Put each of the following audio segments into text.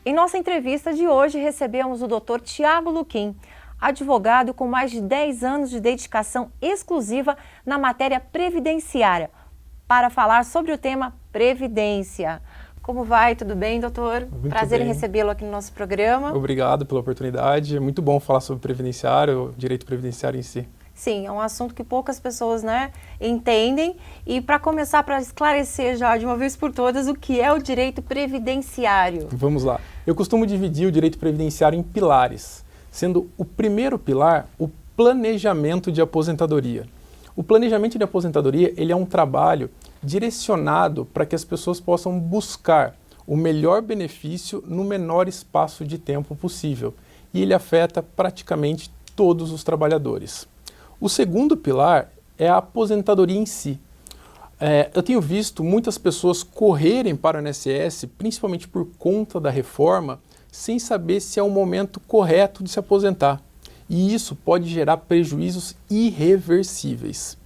Em nossa entrevista de hoje, recebemos o Dr. Tiago Luquim, advogado com mais de 10 anos de dedicação exclusiva na matéria previdenciária, para falar sobre o tema Previdência. Como vai? Tudo bem, doutor? Muito Prazer bem. em recebê-lo aqui no nosso programa. Obrigado pela oportunidade. É muito bom falar sobre previdenciário, o direito previdenciário em si. Sim, é um assunto que poucas pessoas, entendem. E para começar, para esclarecer já de uma vez por todas o que é o direito previdenciário. Vamos lá. Eu costumo dividir o direito previdenciário em pilares, sendo o primeiro pilar o planejamento de aposentadoria. O planejamento de aposentadoria ele é um trabalho direcionado para que as pessoas possam buscar o melhor benefício no menor espaço de tempo possível. E ele afeta praticamente todos os trabalhadores. O segundo pilar é a aposentadoria em si. Eu tenho visto muitas pessoas correrem para o INSS, principalmente por conta da reforma, sem saber se é o momento correto de se aposentar. E isso pode gerar prejuízos irreversíveis.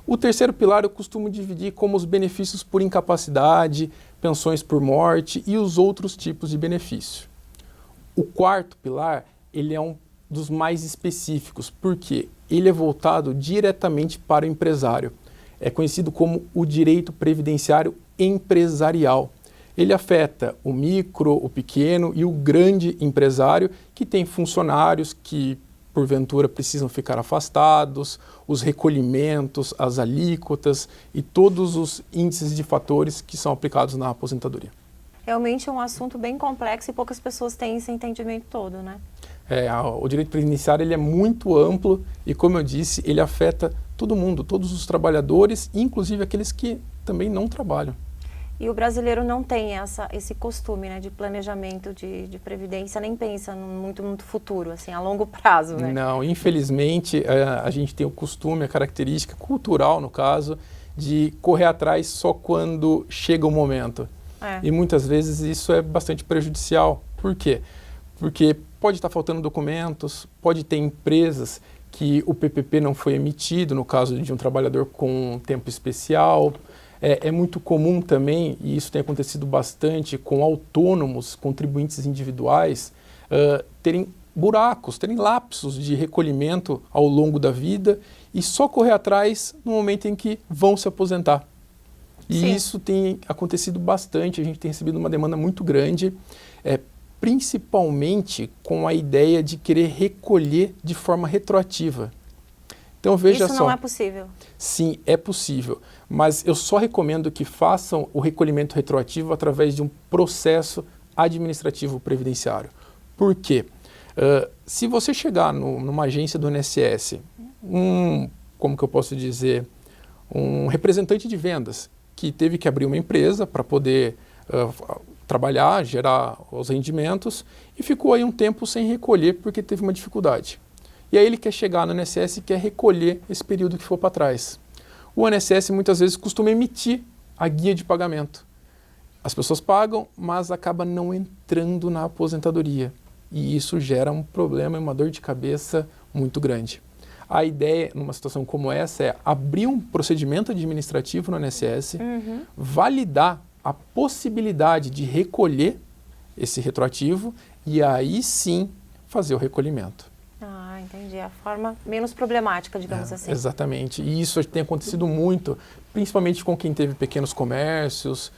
O terceiro pilar eu costumo dividir como os benefícios por incapacidade, pensões por morte e os outros tipos de benefício. O quarto pilar, ele é um dos mais específicos, porque ele é voltado diretamente para o empresário. É conhecido como o direito previdenciário empresarial. Ele afeta o micro, o pequeno e o grande empresário que tem funcionários que porventura precisam ficar afastados, os recolhimentos, as alíquotas e todos os índices de fatores que são aplicados na aposentadoria. Realmente é um assunto bem complexo e poucas pessoas têm esse entendimento todo, né? O direito previdenciário ele é muito amplo e, como eu disse, ele afeta todo mundo, todos os trabalhadores, inclusive aqueles que também não trabalham. E o brasileiro não tem esse costume, de planejamento de previdência, nem pensa muito futuro, assim, a longo prazo, né? Não, infelizmente a gente tem o costume, a característica cultural, no caso, de correr atrás só quando chega o momento. E muitas vezes isso é bastante prejudicial. Por quê? Porque pode estar faltando documentos, pode ter empresas que o PPP não foi emitido, no caso de um trabalhador com tempo especial. É muito comum também, e isso tem acontecido bastante, com autônomos, contribuintes individuais, terem buracos, terem lapsos de recolhimento ao longo da vida e só correr atrás no momento em que vão se aposentar. E Sim. Isso tem acontecido bastante, a gente tem recebido uma demanda muito grande, principalmente com a ideia de querer recolher de forma retroativa. Então veja só. Isso não é possível? Sim, é possível, mas eu só recomendo que façam o recolhimento retroativo através de um processo administrativo previdenciário. Por quê? Se você chegar numa agência do INSS, como que eu posso dizer, um representante de vendas que teve que abrir uma empresa para poder trabalhar, gerar os rendimentos e ficou aí um tempo sem recolher porque teve uma dificuldade. E aí ele quer chegar no INSS e quer recolher esse período que for para trás. O INSS muitas vezes costuma emitir a guia de pagamento. As pessoas pagam, mas acaba não entrando na aposentadoria. E isso gera um problema e uma dor de cabeça muito grande. A ideia, numa situação como essa, é abrir um procedimento administrativo no INSS, validar a possibilidade de recolher esse retroativo e aí sim fazer o recolhimento. Ah, entendi. A forma menos problemática, digamos assim. Exatamente. E isso tem acontecido muito, principalmente com quem teve pequenos comércios,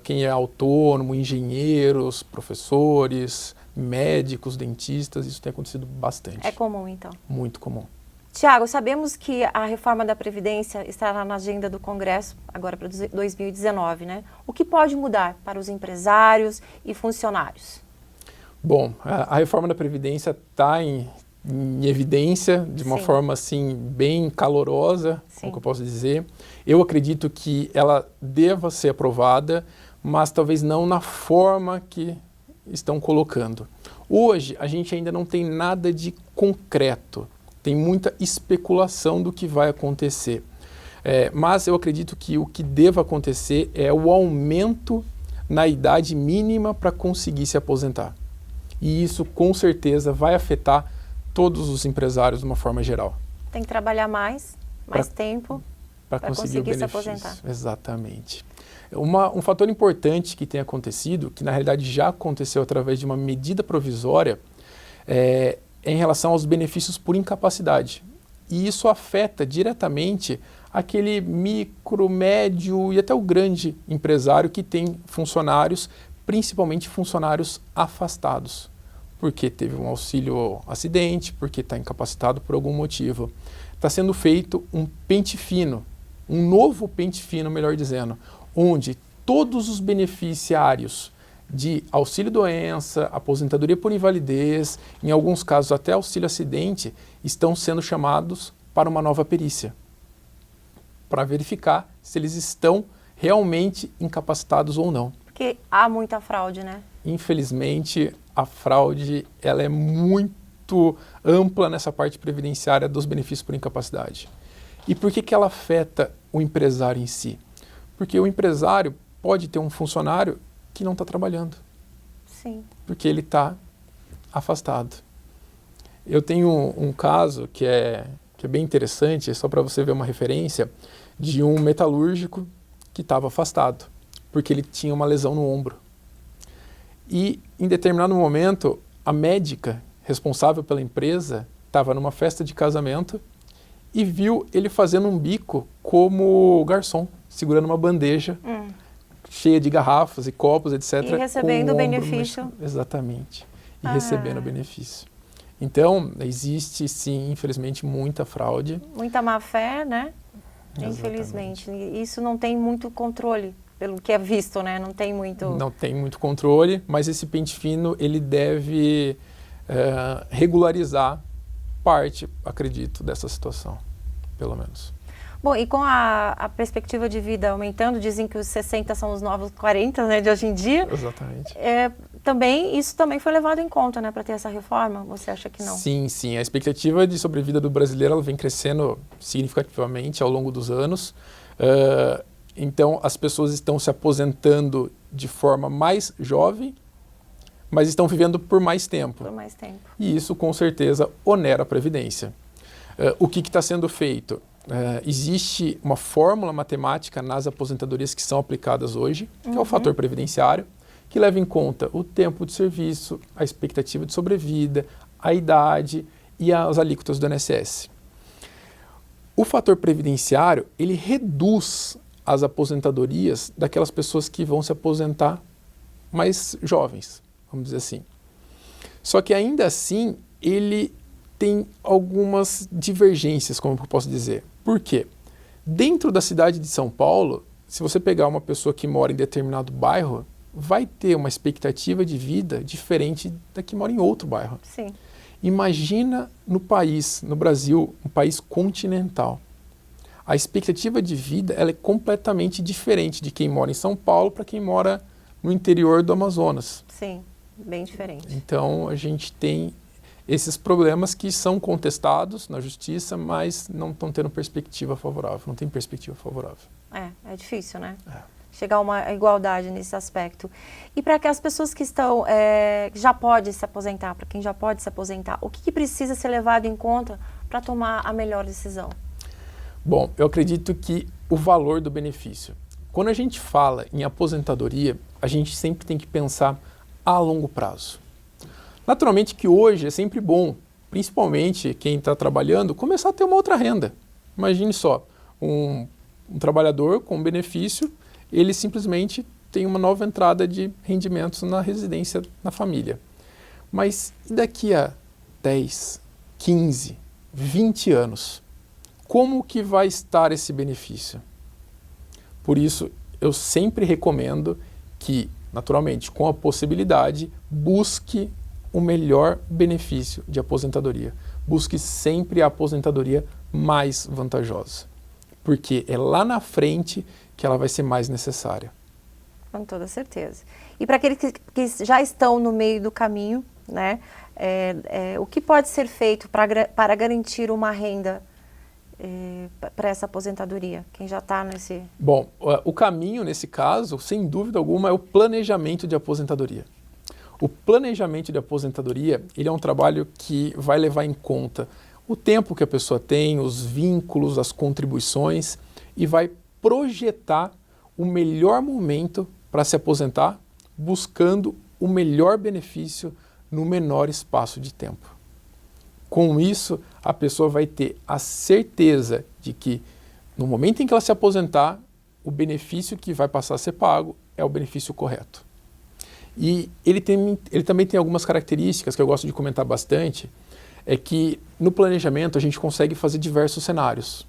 quem é autônomo, engenheiros, professores, médicos, dentistas. Isso tem acontecido bastante. É comum, então? Muito comum. Tiago, sabemos que a reforma da Previdência estará na agenda do Congresso agora para 2019, né? O que pode mudar para os empresários e funcionários? Bom, a reforma da Previdência está em evidência de uma forma assim bem calorosa, como que eu posso dizer. Eu acredito que ela deva ser aprovada, mas talvez não na forma que estão colocando. Hoje a gente ainda não tem nada de concreto, tem muita especulação do que vai acontecer. Mas eu acredito que o que deva acontecer é o aumento na idade mínima para conseguir se aposentar. E isso, com certeza, vai afetar todos os empresários de uma forma geral. Tem que trabalhar mais tempo. para conseguir o se benefício. aposentar. Exatamente. Um fator importante que tem acontecido, que na realidade já aconteceu através de uma medida provisória, é em relação aos benefícios por incapacidade. E isso afeta diretamente aquele micro, médio e até o grande empresário que tem funcionários, principalmente funcionários afastados, porque teve um auxílio acidente, porque está incapacitado por algum motivo. Está sendo feito um pente fino, um novo pente fino, melhor dizendo, onde todos os beneficiários de auxílio-doença, aposentadoria por invalidez, em alguns casos até auxílio-acidente, estão sendo chamados para uma nova perícia, para verificar se eles estão realmente incapacitados ou não. Porque há muita fraude, né? Infelizmente, a fraude ela é muito ampla nessa parte previdenciária dos benefícios por incapacidade. E por que ela afeta o empresário em si? Porque o empresário pode ter um funcionário que não está trabalhando. Sim. Porque ele está afastado. Eu tenho um caso que é bem interessante, só para você ver uma referência, de um metalúrgico que estava afastado, porque ele tinha uma lesão no ombro. E, em determinado momento, a médica responsável pela empresa estava numa festa de casamento e viu ele fazendo um bico como garçom, segurando uma bandeja cheia de garrafas e copos, etc. E recebendo o benefício. Exatamente. E recebendo o benefício. Então, existe, sim, infelizmente, muita fraude. Muita má-fé, né? Exatamente. Infelizmente. Isso não tem muito controle, pelo que é visto, né? Não tem muito... Não tem muito controle, mas esse pente fino, ele deve regularizar parte, acredito, dessa situação, pelo menos. Bom, e com a perspectiva de vida aumentando, dizem que os 60 são os novos 40, né, de hoje em dia. Exatamente. Isso também foi levado em conta, né, para ter essa reforma? Você acha que não? Sim, sim. A expectativa de sobrevida do brasileiro ela vem crescendo significativamente ao longo dos anos. Então, as pessoas estão se aposentando de forma mais jovem, mas estão vivendo por mais tempo. Por mais tempo. E isso, com certeza, onera a Previdência. O que está sendo feito? Existe uma fórmula matemática nas aposentadorias que são aplicadas hoje, que é o fator previdenciário, que leva em conta o tempo de serviço, a expectativa de sobrevida, a idade e as alíquotas do INSS. O fator previdenciário, ele reduz as aposentadorias daquelas pessoas que vão se aposentar mais jovens, vamos dizer assim. Só que ainda assim, ele tem algumas divergências, como eu posso dizer. Por quê? Dentro da cidade de São Paulo, se você pegar uma pessoa que mora em determinado bairro, vai ter uma expectativa de vida diferente da que mora em outro bairro. Sim. Imagina no país, no Brasil, um país continental. A expectativa de vida ela é completamente diferente de quem mora em São Paulo para quem mora no interior do Amazonas. Sim, bem diferente. Então, a gente tem esses problemas que são contestados na justiça, mas não estão tendo perspectiva favorável, não tem perspectiva favorável. É difícil, né? Chegar a uma igualdade nesse aspecto. E para aquelas pessoas que estão, já podem se aposentar, para quem já pode se aposentar, o que precisa ser levado em conta para tomar a melhor decisão? Bom, eu acredito que o valor do benefício. Quando a gente fala em aposentadoria, a gente sempre tem que pensar a longo prazo. Naturalmente que hoje é sempre bom, principalmente quem está trabalhando, começar a ter uma outra renda. Imagine só, um trabalhador com benefício, ele simplesmente tem uma nova entrada de rendimentos na residência, na família. Mas e daqui a 10, 15, 20 anos? Como que vai estar esse benefício? Por isso, eu sempre recomendo que, naturalmente, com a possibilidade, busque o melhor benefício de aposentadoria. Busque sempre a aposentadoria mais vantajosa, porque é lá na frente que ela vai ser mais necessária. Com toda certeza. E para aqueles que já estão no meio do caminho, né, o que pode ser feito para garantir uma renda para essa aposentadoria? Quem já está nesse... Bom, o caminho nesse caso, sem dúvida alguma, é o planejamento de aposentadoria. O planejamento de aposentadoria, ele é um trabalho que vai levar em conta o tempo que a pessoa tem, os vínculos, as contribuições e vai projetar o melhor momento para se aposentar, buscando o melhor benefício no menor espaço de tempo. Com isso, a pessoa vai ter a certeza de que, no momento em que ela se aposentar, o benefício que vai passar a ser pago é o benefício correto. E ele também tem algumas características que eu gosto de comentar bastante, é que no planejamento a gente consegue fazer diversos cenários.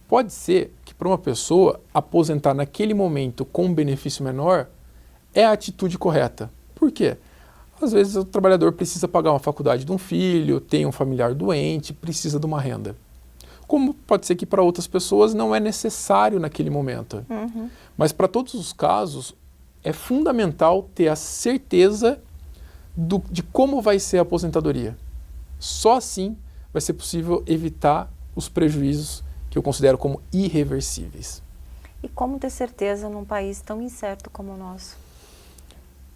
Pode ser que para uma pessoa aposentar naquele momento com um benefício menor é a atitude correta. Por quê? Às vezes o trabalhador precisa pagar uma faculdade de um filho, tem um familiar doente, precisa de uma renda. Como pode ser que para outras pessoas não é necessário naquele momento. Mas para todos os casos é fundamental ter a certeza de como vai ser a aposentadoria. Só assim vai ser possível evitar os prejuízos que eu considero como irreversíveis. E como ter certeza num país tão incerto como o nosso?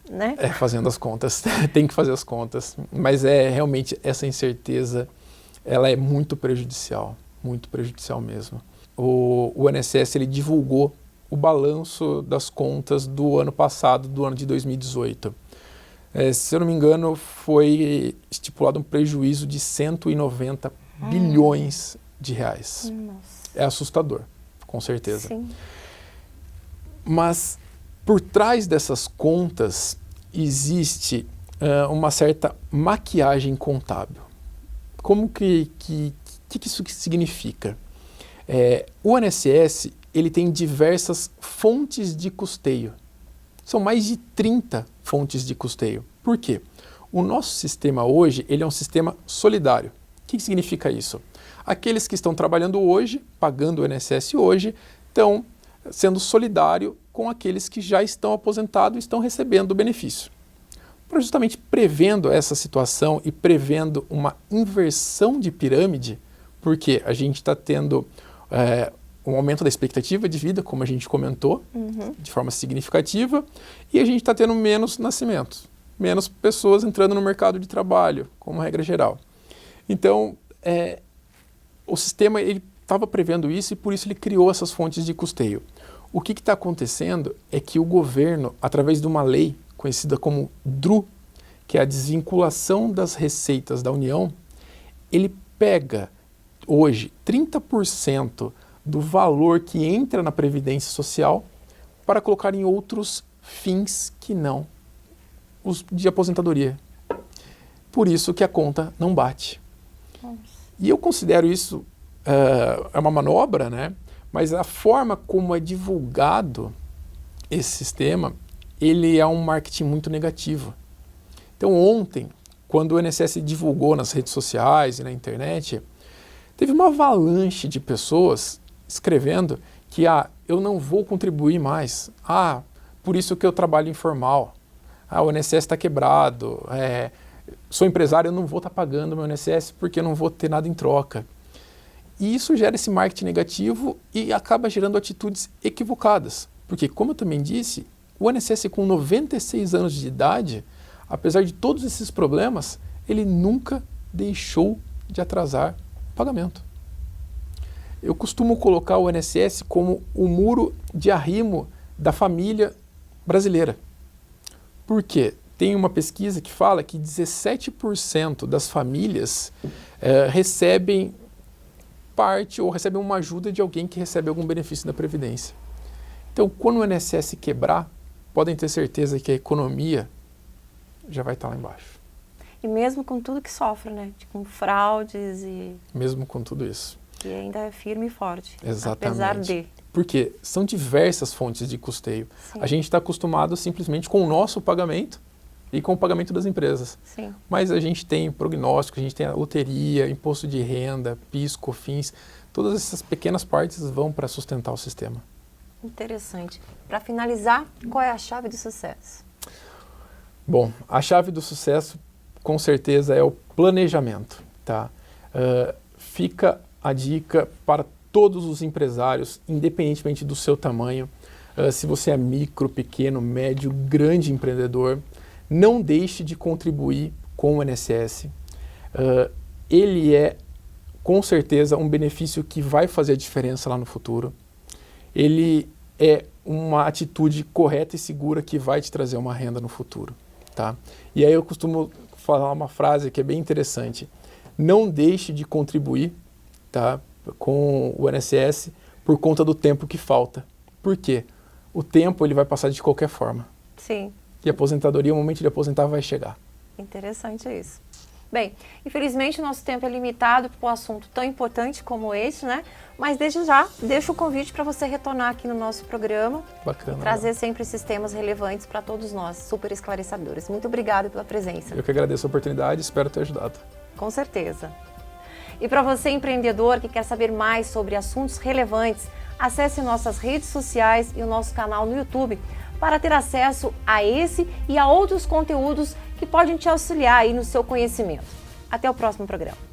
Né? Fazendo as contas, tem que fazer as contas, mas realmente essa incerteza, ela é muito prejudicial mesmo. O INSS, ele divulgou o balanço das contas do ano passado, do ano de 2018. Se eu não me engano, foi estipulado um prejuízo de 190 bilhões de reais. Nossa. É assustador, com certeza. Sim. Mas por trás dessas contas existe uma certa maquiagem contábil. Como que isso significa? O INSS, ele tem diversas fontes de custeio. São mais de 30 fontes de custeio. Por quê? O nosso sistema hoje, ele é um sistema solidário. O que significa isso? Aqueles que estão trabalhando hoje, pagando o INSS hoje, estão sendo solidário com aqueles que já estão aposentados e estão recebendo o benefício. Justamente prevendo essa situação e prevendo uma inversão de pirâmide, porque a gente está tendo um aumento da expectativa de vida, como a gente comentou, de forma significativa, e a gente está tendo menos nascimentos, menos pessoas entrando no mercado de trabalho, como regra geral. Então, o sistema estava prevendo isso e por isso ele criou essas fontes de custeio. O que está acontecendo é que o governo, através de uma lei conhecida como DRU, que é a desvinculação das receitas da União, ele pega hoje 30% do valor que entra na Previdência Social para colocar em outros fins que não os de aposentadoria. Por isso que a conta não bate. Nossa. E eu considero isso uma manobra, né? Mas a forma como é divulgado esse sistema, ele é um marketing muito negativo. Então ontem, quando o INSS divulgou nas redes sociais e na internet, teve uma avalanche de pessoas escrevendo que eu não vou contribuir mais, por isso que eu trabalho informal, o INSS está quebrado, sou empresário, eu não vou estar pagando meu INSS porque eu não vou ter nada em troca. E isso gera esse marketing negativo e acaba gerando atitudes equivocadas. Porque, como eu também disse, o INSS com 96 anos de idade, apesar de todos esses problemas, ele nunca deixou de atrasar o pagamento. Eu costumo colocar o INSS como o muro de arrimo da família brasileira. Por quê? Tem uma pesquisa que fala que 17% das famílias recebem parte ou recebem uma ajuda de alguém que recebe algum benefício da Previdência. Então, quando o INSS quebrar, podem ter certeza que a economia já vai estar lá embaixo. E mesmo com tudo que sofre, né? Com fraudes e... Mesmo com tudo isso. E ainda é firme e forte. Exatamente. Apesar de... Porque são diversas fontes de custeio. Sim. A gente está acostumado simplesmente com o nosso pagamento e com o pagamento das empresas. Sim. Mas a gente tem prognóstico, a gente tem a loteria, imposto de renda, PIS, COFINS, todas essas pequenas partes vão para sustentar o sistema. Interessante. Para finalizar, qual é a chave do sucesso? Bom, a chave do sucesso, com certeza, é o planejamento. Tá? Fica a dica para todos os empresários, independentemente do seu tamanho. Se você é micro, pequeno, médio, grande empreendedor, não deixe de contribuir com o INSS. Ele é, com certeza, um benefício que vai fazer a diferença lá no futuro. ele é uma atitude correta e segura que vai te trazer uma renda no futuro, tá? E aí eu costumo falar uma frase que é bem interessante: não deixe de contribuir, tá, com o INSS por conta do tempo que falta. Por quê? O tempo ele vai passar de qualquer forma. Sim. E a aposentadoria, o momento de aposentar vai chegar. Interessante isso. Bem, infelizmente o nosso tempo é limitado para um assunto tão importante como esse, né? Mas desde já, deixo o convite para você retornar aqui no nosso programa. Bacana. E trazer sempre esses temas relevantes para todos nós, super esclarecedores. Muito obrigada pela presença. Eu que agradeço a oportunidade, espero ter ajudado. Com certeza. E para você, empreendedor, que quer saber mais sobre assuntos relevantes, acesse nossas redes sociais e o nosso canal no YouTube para ter acesso a esse e a outros conteúdos que podem te auxiliar aí no seu conhecimento. Até o próximo programa.